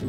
Hi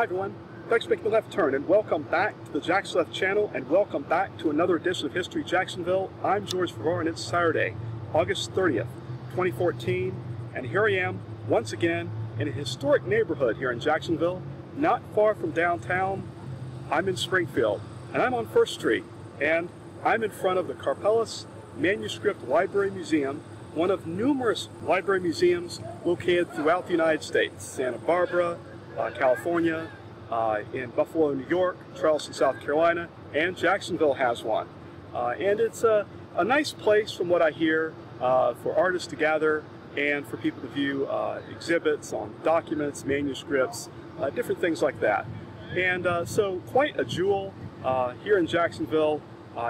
everyone, thanks for making the left turn and welcome back to the Jack's Left channel and welcome back to another edition of History Jacksonville. I'm George Farrar and it's Saturday, August 30th, 2014, and here I am once again in a historic neighborhood here in Jacksonville, not far from downtown. I'm in Springfield and I'm on First Street and I'm in front of the Karpeles Manuscript Library Museum, one of numerous library museums located throughout the United States, Santa Barbara, California, in Buffalo, New York, Charleston, South Carolina, and Jacksonville has one. And it's a nice place from what I hear for artists to gather and for people to view exhibits on documents, manuscripts, different things like that. And so quite a jewel here in Jacksonville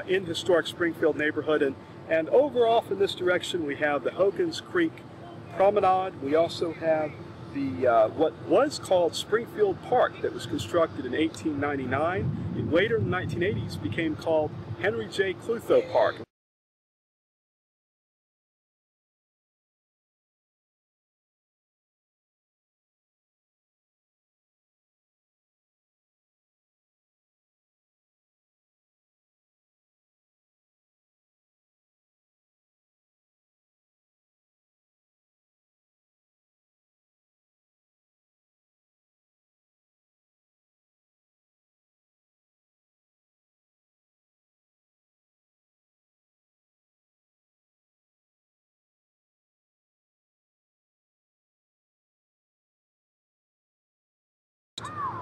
in historic Springfield neighborhood. And over off in this direction we have the Hogan's Creek Promenade. We also have the what was called Springfield Park that was constructed in 1899 and later in the 1980s became called Henry J. Klutho Park.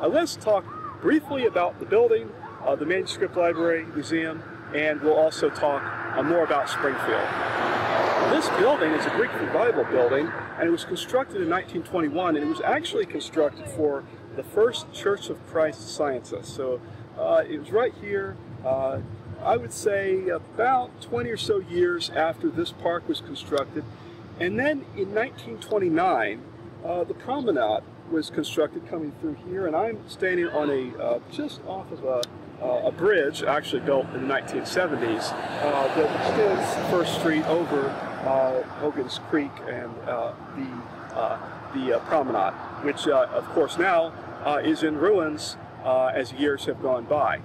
Let's talk briefly about the building, the Manuscript Library Museum, and we'll also talk more about Springfield. This building is a Greek Revival building, and it was constructed in 1921, and it was actually constructed for the first Church of Christ scientists. So it was right here, I would say about 20 or so years after this park was constructed. And then in 1929, the promenade was constructed coming through here, and I'm standing on a just off of a bridge actually built in the 1970s that extends First Street over Hogan's Creek and the promenade, which of course now is in ruins as years have gone by.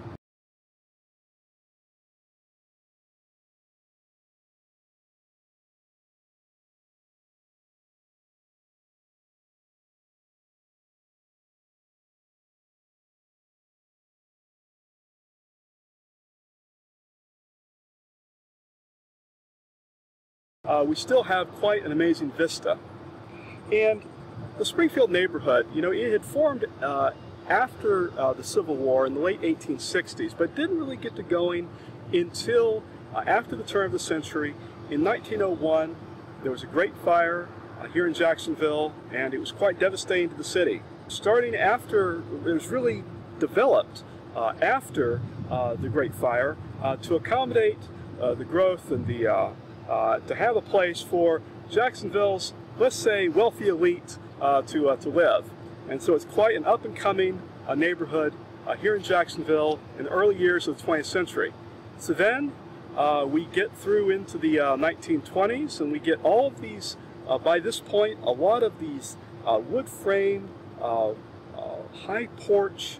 We still have quite an amazing vista. And the Springfield neighborhood, you know, it had formed after the Civil War in the late 1860s, but didn't really get to going until after the turn of the century. In 1901, there was a great fire here in Jacksonville, and it was quite devastating to the city. Starting after, it was really developed after the Great Fire to accommodate the growth and the to have a place for Jacksonville's, let's say, wealthy elite to live. And so it's quite an up-and-coming neighborhood here in Jacksonville in the early years of the 20th century. So then we get through into the 1920s, and we get all of these, by this point, a lot of these wood-framed, high porch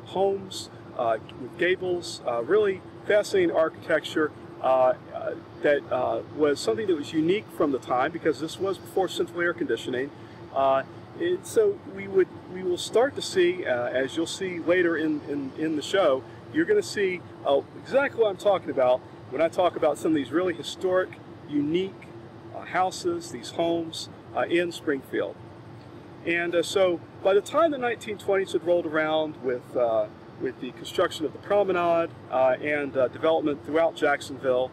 homes with gables, really fascinating architecture. That was something that was unique from the time, because this was before central air conditioning. So we will start to see, as you'll see later in the show, you're going to see exactly what I'm talking about when I talk about some of these really historic, unique houses, these homes in Springfield. And so by the time the 1920s had rolled around with the construction of the promenade and development throughout Jacksonville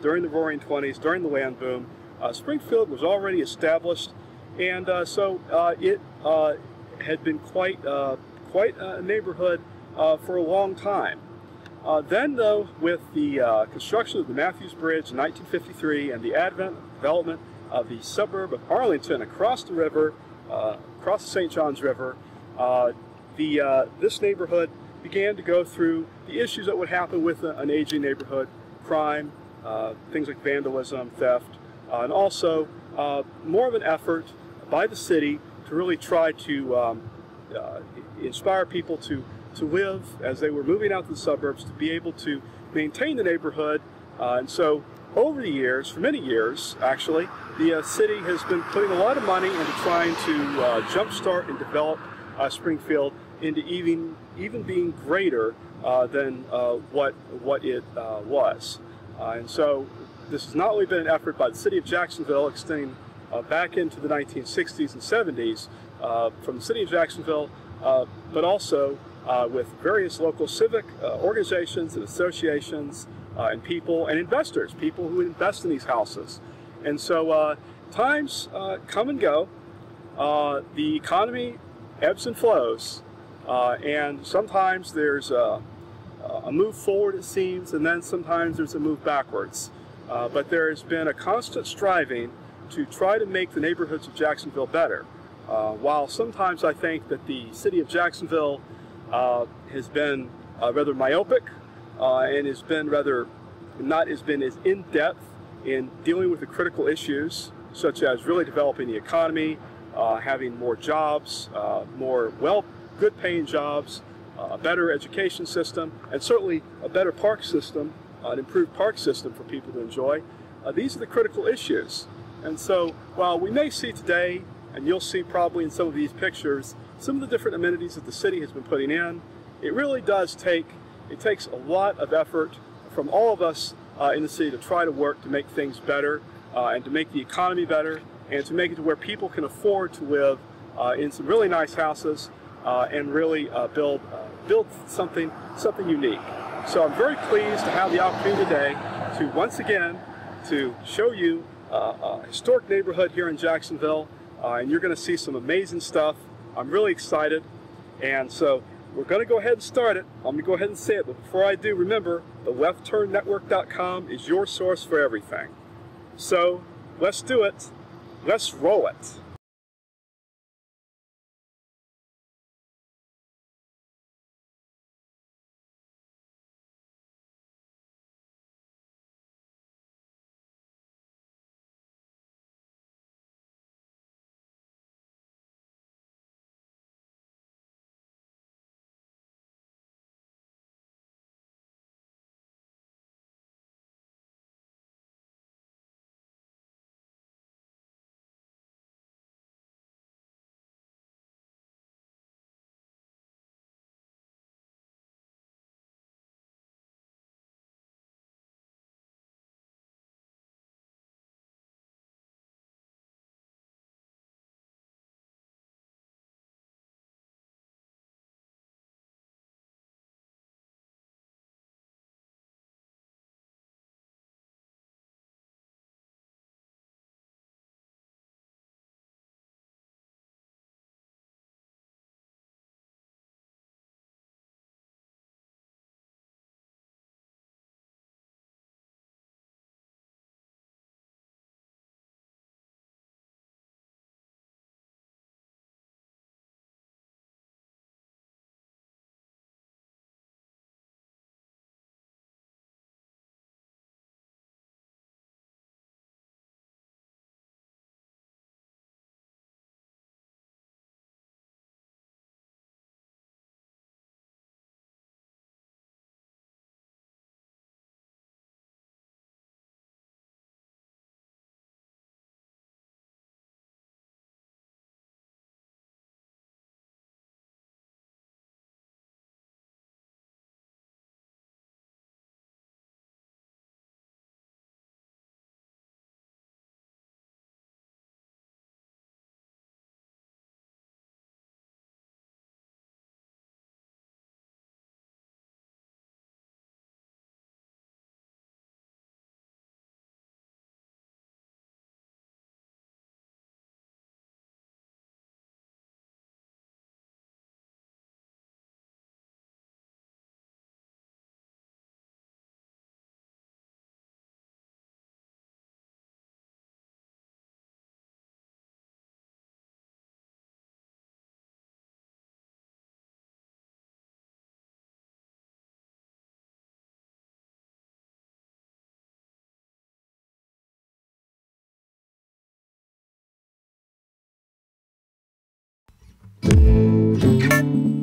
during the Roaring '20s, during the land boom, Springfield was already established, and so it had been quite a neighborhood for a long time. Then, though, with the construction of the Matthews Bridge in 1953 and the advent and development of the suburb of Arlington across the river, across the St. Johns River, this neighborhood began to go through the issues that would happen with an aging neighborhood: crime, things like vandalism, theft, and also more of an effort by the city to really try to inspire people to live as they were moving out to the suburbs, to be able to maintain the neighborhood. And so over the years, for many years actually, the city has been putting a lot of money into trying to jumpstart and develop Springfield into even being greater than what it was. And so this has not only been an effort by the city of Jacksonville extending back into the 1960s and 70s from the city of Jacksonville, but also with various local civic organizations and associations and people and investors, people who invest in these houses. And so times come and go. The economy ebbs and flows, and sometimes there's a move forward, it seems, and then sometimes there's a move backwards. But there has been a constant striving to try to make the neighborhoods of Jacksonville better. While sometimes I think that the city of Jacksonville has been rather myopic and has been rather not has been as in-depth in dealing with the critical issues, such as really developing the economy, having more jobs, more good-paying jobs, a better education system, and certainly a better park system, an improved park system for people to enjoy. These are the critical issues. And so while we may see today, and you'll see probably in some of these pictures, some of the different amenities that the city has been putting in, it really does takes a lot of effort from all of us in the city to try to work to make things better and to make the economy better and to make it to where people can afford to live in some really nice houses and really build something unique. So I'm very pleased to have the opportunity today to once again to show you a historic neighborhood here in Jacksonville, and you're going to see some amazing stuff. I'm really excited, and so we're going to go ahead and start it. I'm going to go ahead and say it, but before I do, remember, the LeftTurnNetwork.com is your source for everything. So let's do it. Let's roll it. you.